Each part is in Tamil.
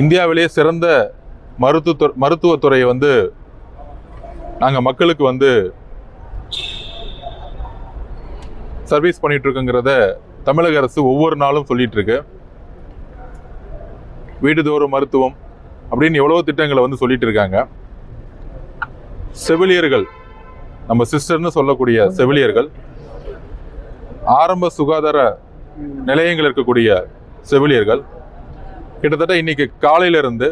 இந்தியாவிலேயே சிறந்த மருத்துவத்துறையை வந்து நாங்கள் மக்களுக்கு வந்து சர்வீஸ் பண்ணிட்டு இருக்கோங்கிறத தமிழக அரசு ஒவ்வொரு நாளும் சொல்லிட்டு இருக்கு. வீடுதோறும் மருத்துவம் அப்படின்னு எவ்வளவோ திட்டங்களை வந்து சொல்லிட்டு இருக்காங்க. செவிலியர்கள், நம்ம சிஸ்டர்னு சொல்லக்கூடிய செவிலியர்கள், ஆரம்ப சுகாதார நிலையங்கள் இருக்கக்கூடிய செவிலியர்கள் கிட்டத்தட்ட இன்னைக்கு காலையிலிருந்து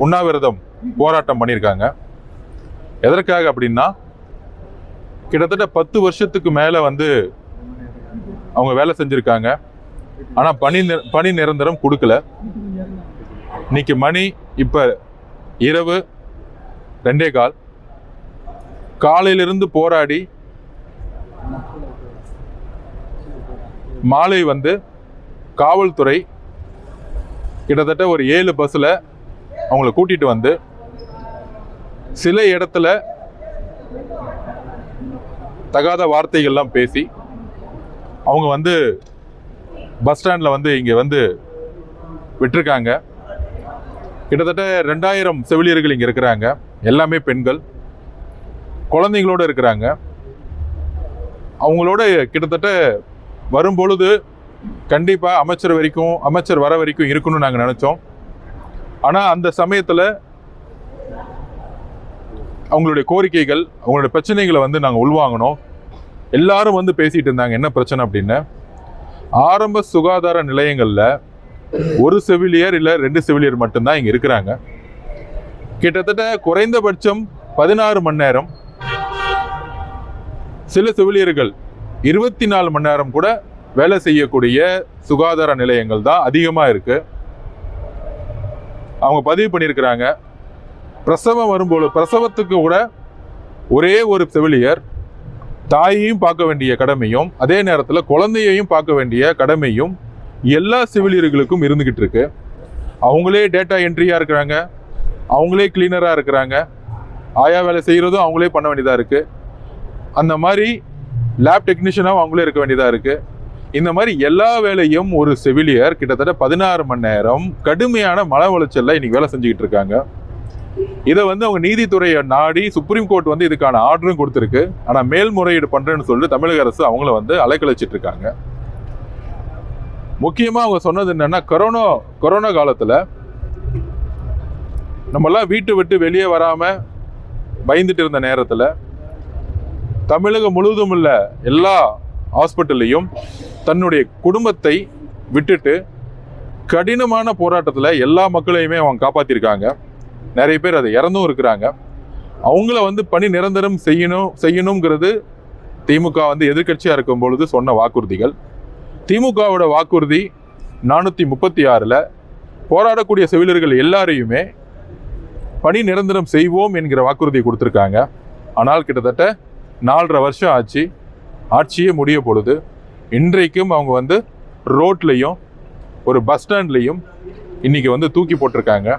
உண்ணாவிரதம் போராட்டம் பண்ணியிருக்காங்க. எதற்காக அப்படின்னா, கிட்டத்தட்ட 10 வருஷத்துக்கு மேலே வந்து அவங்க வேலை செஞ்சுருக்காங்க. ஆனால் பணி நிரந்தரம் கொடுக்கல. இன்னைக்கு மணி இப்போ இரவு 2:15. காலையிலிருந்து போராடி மாலை வந்து காவல்துறை கிட்டத்தட்ட ஒரு 7 பஸ்ஸில் அவங்கள கூட்டிட்டு வந்து சில இடத்துல தகாத வார்த்தைகள்லாம் பேசி அவங்க வந்து பஸ் ஸ்டாண்டில் வந்து இங்கே வந்து விட்டுருக்காங்க. கிட்டத்தட்ட 2000 செவிலியர்கள் இங்கே இருக்கிறாங்க. எல்லாமே பெண்கள், குழந்தைங்களோடு இருக்கிறாங்க. அவங்களோட கிட்டத்தட்ட வரும்பொழுது கண்டிப்பாக அமைச்சர் வர வரைக்கும் இருக்கணும்னு நாங்கள் நினச்சோம். ஆனால் அந்த சமயத்தில் அவங்களுடைய கோரிக்கைகள், அவங்களுடைய பிரச்சனைகளை வந்து நாங்கள் உள்வாங்கணும். எல்லாரும் வந்து பேசிகிட்டு இருந்தாங்க என்ன பிரச்சனை அப்படின்னு. ஆரம்ப சுகாதார நிலையங்களில் ஒரு செவிலியர் இல்லை 2 செவிலியர் மட்டும்தான் இங்கே இருக்கிறாங்க. கிட்டத்தட்ட குறைந்தபட்சம் 16 மணி நேரம், சில செவிலியர்கள் 24 மணி நேரம் கூட வேலை செய்யக்கூடிய சுகாதார நிலையங்கள் தான் அதிகமாக இருக்கு. அவங்க பதிவு பண்ணியிருக்கிறாங்க. பிரசவம் வரும்போது பிரசவத்துக்கு கூட ஒரே ஒரு செவிலியர் தாயையும் பார்க்க வேண்டிய கடமையும் அதே நேரத்தில் குழந்தையையும் பார்க்க வேண்டிய கடமையும் எல்லா செவிலியர்களுக்கும் இருந்துகிட்டு இருக்கு. அவங்களே டேட்டா என்ட்ரியா இருக்கிறாங்க, அவங்களே கிளீனராக இருக்கிறாங்க, ஆயா வேலை செய்கிறதும் அவங்களே பண்ண வேண்டியதாக இருக்குது. அந்த மாதிரி லேப் டெக்னீஷியனாகவும் அவங்களே இருக்க வேண்டியதாக இருக்குது. இந்த மாதிரி எல்லா வேலையும் ஒரு செவிலியர் கிட்டத்தட்ட 16 மணி நேரம் கடுமையான மன உளைச்சல்ல இன்னைக்கு வேலை செஞ்சுக்கிட்டு இருக்காங்க. இதை வந்து அவங்க நீதித்துறையை நாடி சுப்ரீம் கோர்ட் வந்து இதுக்கான ஆர்டரும் கொடுத்துருக்கு. ஆனால் மேல்முறையீடு பண்ணுறேன்னு சொல்லிட்டு தமிழக அரசு அவங்கள வந்து அலைக்கழிச்சிட்டு இருக்காங்க. முக்கியமாக அவங்க சொன்னது என்னன்னா, கொரோனா காலத்தில் நம்மெல்லாம் வீட்டை விட்டு வெளியே வராமல் பயந்துட்டு இருந்த நேரத்தில் தமிழகம் முழுவதும் உள்ள எல்லா ஹாஸ்பிட்டல்லையும் தன்னுடைய குடும்பத்தை விட்டுட்டு கடினமான போராட்டத்தில் எல்லா மக்களையுமே அவங்க காப்பாற்றிருக்காங்க. நிறைய பேர் அதை இறந்தும் இருக்கிறாங்க. அவங்கள வந்து பணி நிரந்தரம் செய்யணுங்கிறது திமுக வந்து எதிர்கட்சியாக இருக்கும் பொழுது சொன்ன வாக்குறுதிகள். திமுகவோட வாக்குறுதி 436ல் போராடக்கூடிய செவிலியர்கள் எல்லாரையுமே பணி நிரந்தரம் செய்வோம் என்கிற வாக்குறுதியை கொடுத்துருக்காங்க. ஆனால் கிட்டத்தட்ட 4.5 வருஷம் ஆச்சு, ஆட்சியே முடிய பொழுது இன்றைக்கும் அவங்க வந்து ரோட்லையும் ஒரு பஸ் ஸ்டாண்ட்லையும் இன்னைக்கு வந்து தூக்கி போட்டிருக்காங்க.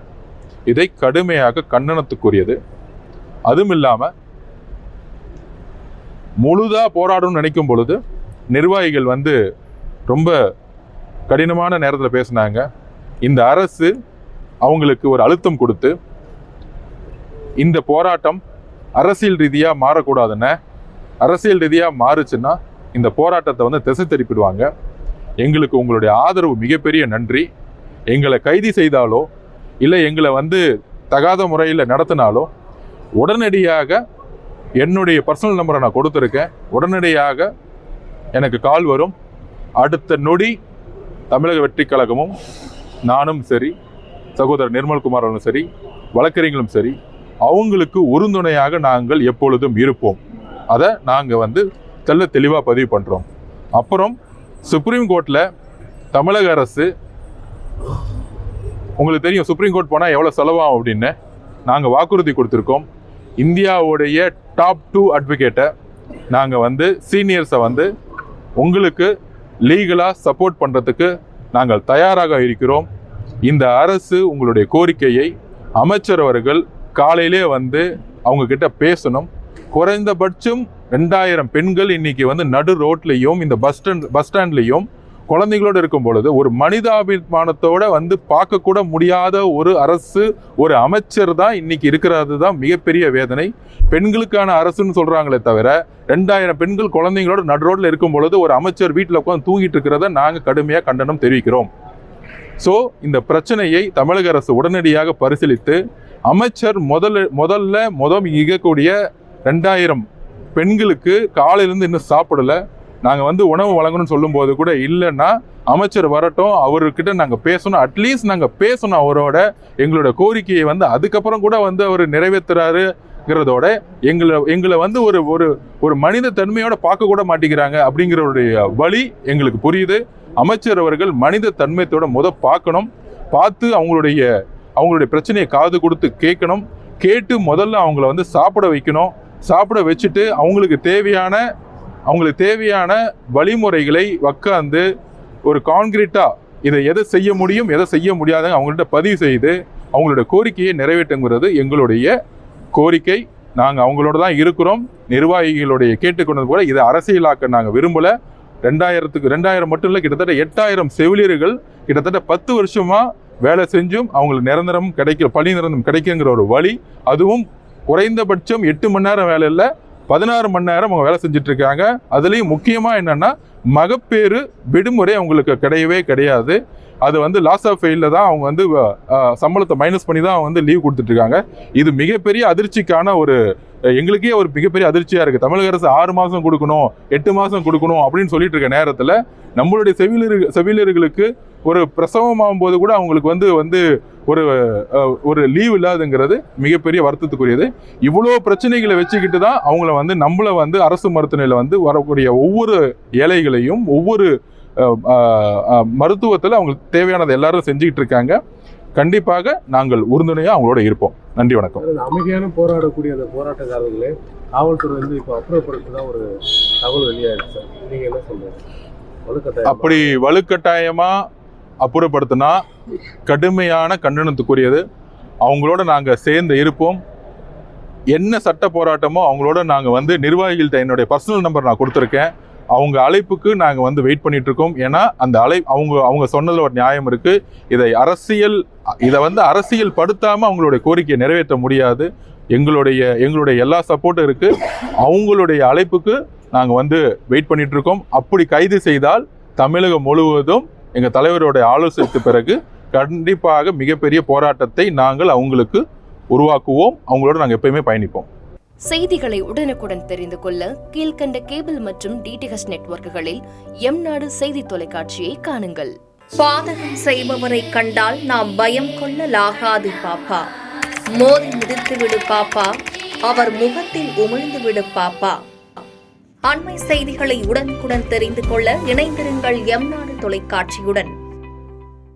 இதை கடுமையாக கண்டனத்துக்குரியது. அதுவும் இல்லாமல் முழுதாக போராடணும்னு நினைக்கும் பொழுது நிர்வாகிகள் வந்து ரொம்ப கடினமான நேரத்தில் பேசினாங்க. இந்த அரசு அவங்களுக்கு ஒரு அழுத்தம் கொடுத்து இந்த போராட்டம் அரசியல் ரீதியாக மாறக்கூடாதுன்னு, அரசியல் ரீதியாக மாறுச்சுன்னா இந்த போராட்டத்தை வந்து திசை திருப்பிடுவாங்க. எங்களுக்கு உங்களுடைய ஆதரவு மிகப்பெரிய நன்றி. எங்களை கைது செய்தாலோ இல்லை எங்களை வந்து தகாத முறையில் நடத்தினாலோ உடனடியாக என்னுடைய பர்சனல் நம்பரை நான் கொடுத்துருக்கேன். உடனடியாக எனக்கு கால் வரும். அடுத்த நொடி தமிழக வெற்றி கழகமும் நானும் சரி, சகோதரர் நிர்மல்குமார் அவர்களும் சரி, வழக்கறிஞர்களும் சரி, அவங்களுக்கு உறுதுணையாக நாங்கள் எப்பொழுதும் இருப்போம். அதை நாங்கள் வந்து தெளிவாக பதிவு பண்ணுறோம். அப்புறம் சுப்ரீம் கோர்ட்டில் தமிழக அரசு, உங்களுக்கு தெரியும் சுப்ரீம் கோர்ட் போனால் எவ்வளோ செலவாகும் அப்படின்னு. நாங்கள் வாக்குறுதி கொடுத்துருக்கோம். இந்தியாவுடைய டாப் 2 அட்வொகேட்டை நாங்கள் வந்து சீனியர்ஸை வந்து உங்களுக்கு லீகலாக சப்போர்ட் பண்ணுறதுக்கு நாங்கள் தயாராக இருக்கிறோம். இந்த அரசு உங்களுடைய கோரிக்கையை அமைச்சர் அவர்கள் காலையிலே வந்து அவங்கக்கிட்ட பேசணும். குறைந்தபட்சம் 2000 பெண்கள் இன்னைக்கு வந்து நடு ரோட்லையும் இந்த பஸ் ஸ்டாண்ட்லையும் குழந்தைகளோடு இருக்கும் பொழுது ஒரு மனிதாபிமானத்தோட வந்து பார்க்கக்கூட முடியாத ஒரு அரசு, ஒரு அமைச்சர் தான் இன்னைக்கு இருக்கிறது தான் மிகப்பெரிய வேதனை. பெண்களுக்கான அரசுன்னு சொல்றாங்களே தவிர 2000 பெண்கள் குழந்தைங்களோட நடு ரோட்ல இருக்கும் பொழுது ஒரு அமைச்சர் வீட்டில் உட்காந்து தூங்கிட்டு இருக்கிறத நாங்கள் கடுமையாக கண்டனம் தெரிவிக்கிறோம். ஸோ இந்த பிரச்சனையை தமிழக அரசு உடனடியாக பரிசீலித்து அமைச்சர் முதல்ல இயக்கக்கூடிய 2000 பெண்களுக்கு காலையிலேருந்து இன்னும் சாப்பிடல, நாங்கள் வந்து உணவு வழங்கணும்னு சொல்லும்போது கூட இல்லைன்னா அமைச்சர் வரட்டும், அவர்கிட்ட நாங்கள் பேசணும், அட்லீஸ்ட் நாங்கள் பேசணும் அவரோட, எங்களோட கோரிக்கையை வந்து அதுக்கப்புறம் கூட வந்து அவர் நிறைவேற்றுறாருங்கிறதோட எங்களை வந்து ஒரு மனித தன்மையோட பார்க்க கூட மாட்டேங்கிறாங்க அப்படிங்கிறவருடைய வழி எங்களுக்கு புரியுது. அமைச்சர் அவர்கள் மனித தன்மையத்தோட பார்க்கணும், பார்த்து அவங்களுடைய பிரச்சனையை காது கொடுத்து கேட்கணும், கேட்டு முதல்ல அவங்கள வந்து சாப்பிட வைக்கணும், சாப்பிட வச்சுட்டு அவங்களுக்கு தேவையான வழிமுறைகளை உட்காந்து ஒரு கான்கிரீட்டா இதை எதை செய்ய முடியும் எதை செய்ய முடியாதுன்னு அவங்கள்ட்ட பதிவு செய்து அவங்களோட கோரிக்கையை நிறைவேற்றுங்கிறது எங்களுடைய கோரிக்கை. நாங்கள் அவங்களோட தான் இருக்கிறோம். நிர்வாகிகளுடைய கேட்டுக்கொண்டது போல இதை அரசியலாக்க நாங்கள் விரும்பலை. 2000 மட்டும் இல்லை, கிட்டத்தட்ட 8000 செவிலியர்கள் கிட்டத்தட்ட 10 வருஷமா வேலை செஞ்சும் அவங்களுக்கு பணி நிரந்தரம் கிடைக்குங்கிற ஒரு வழி, அதுவும் குறைந்தபட்சம் 8 மணி நேரம் வேலை இல்லை, 16 மணி நேரம் அவங்க வேலை செஞ்சுட்டு இருக்காங்க. அதுலேயும் முக்கியமாக என்னன்னா மகப்பேறு விடுமுறை அவங்களுக்கு கிடையவே கிடையாது. அது வந்து லாஸ் ஆஃப் ஃபெயிலில் தான் அவங்க வந்து சம்பளத்தை மைனஸ் பண்ணி தான் வந்து லீவ் கொடுத்துட்டு இருக்காங்க. இது மிகப்பெரிய அதிர்ச்சிக்கான எங்களுக்கே ஒரு மிகப்பெரிய அதிர்ச்சியாக இருக்குது. தமிழக அரசு 6 மாதம் கொடுக்கணும், 8 மாதம் கொடுக்கணும் அப்படின்னு சொல்லிட்டு இருக்க நேரத்தில் நம்மளுடைய செவிலியர்களுக்கு ஒரு பிரசவம் ஆகும்போது கூட அவங்களுக்கு வந்து ஒரு லீவ் இல்லாதுங்கிறது மிகப்பெரிய வருத்தத்துக்குரியது. இவ்வளோ பிரச்சனைகளை வச்சுக்கிட்டு தான் அவங்கள வந்து நம்மளை வந்து அரசு மருத்துவமனையில் வந்து வரக்கூடிய ஒவ்வொரு ஏழைகளையும் ஒவ்வொரு மருத்துவத்தில் அவங்களுக்கு தேவையானது எல்லாரும் செஞ்சுக்கிட்டு இருக்காங்க. கண்டிப்பாக நாங்கள் உறுதுணையாக அவங்களோட இருப்போம். நன்றி, வணக்கம். அமைதியான போராடக்கூடிய அந்த போராட்டக்காரர்களே காவல்துறை வந்து இப்போ அப்புறப்படுத்ததான் ஒரு தகவல் வெளியாயிருக்கு சார். நீங்கள் என்ன சொல்றீங்க? அப்படி வலுக்கட்டாயமா அப்புறப்படுத்தினா கடுமையான கண்டனத்துக்குரியது. அவங்களோட நாங்கள் சேர்ந்து இருப்போம். என்ன சட்ட போராட்டமோ அவங்களோட நாங்கள் வந்து நிர்வாகிகள்கிட்ட என்னுடைய பர்சனல் நம்பர் நான் கொடுத்துருக்கேன். அவங்க அழைப்புக்கு நாங்கள் வந்து வெயிட் பண்ணிட்டு இருக்கோம். ஏன்னா அந்த அவங்க சொன்னதில் ஒரு நியாயம் இருக்கு. இதை வந்து அரசியல் படுத்தாமல் அவங்களுடைய கோரிக்கையை நிறைவேற்ற முடியாது. எங்களுடைய எல்லா சப்போர்ட்டும் இருக்கு. அவங்களுடைய அழைப்புக்கு நாங்கள் வந்து வெயிட் பண்ணிட்டு இருக்கோம். அப்படி கைது செய்தால் தமிழகம் முழுவதும் எங்கள் தலைவருடைய ஆலோசனைக்கு பிறகு கண்டிப்பாக மிகப்பெரிய போராட்டத்தை நாங்கள் அவங்களுக்கு உருவாக்குவோம். அவங்களோட நாங்கள் எப்பயுமே பயணிப்போம். செய்திகளை உடனுக்குடன் தெரிந்து கொள்ள கீழ்கண்ட கேபிள் மற்றும் டிடிஹெச் நெட்வொர்க்குகளில் எம்நாடு செய்தி தொலைக்காட்சியை காணுங்கள். பாதகம் செய்பவரை கண்டால் நாம் பயம் கொள்ளலாகாது பாப்பா. மோதி மிதித்துவிடு பாப்பா, அவர் முகத்தில் உமிழ்ந்துவிடு பாப்பா. அண்மை செய்திகளை உடனுக்குடன் தெரிந்து கொள்ள இணைந்திருங்கள் எம்நாடு தொலைக்காட்சியுடன்.